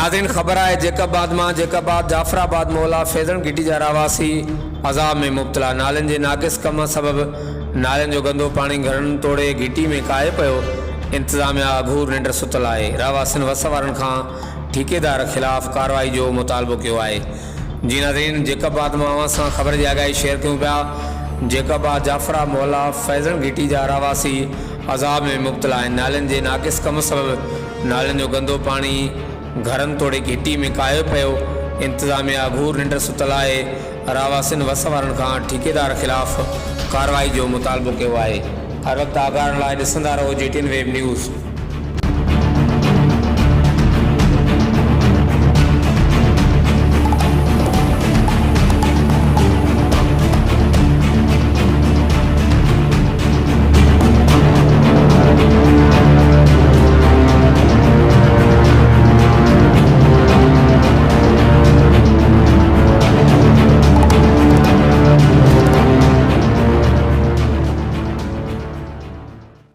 नाज़रीन ख़बर है जेकाबाद जाफराबाद मौला फैज़न घिटी जा रहवासी अज़ाब में मुब्तला। नालन के नाक़िस कम सबब नालन जो गंदो पानी घरन तोड़े घिटी में काए पियो। इंतज़ामिया अघूर निंड सुतल है। रहवासिन वस वारन खां ठेकेदार खिलाफ़ कार्रवाई जो मुतालबो किया है। जी नाज़रीन जेकाबाद में अवां सां ख़बर जी आगाही शेयर क्यों पिया। जेकाबाद जाफरा मौला फैज़न घिटी जा रहवासी अज़ाब में मुब्तला है। नालन के नाक़िस कम सबब नालन जो गंदो पानी घरन तोड़े घिटी में कायो पियो। इंतज़ामिया अघूर निंड सुतल है। रहवासिन वस वारन खां ठेकेदार खिलाफ़ कार्रवाई जो मुतालबो किया है। हर वक्त आगाह लाइ ॾिसंदा रहो GTN वेब न्यूज़।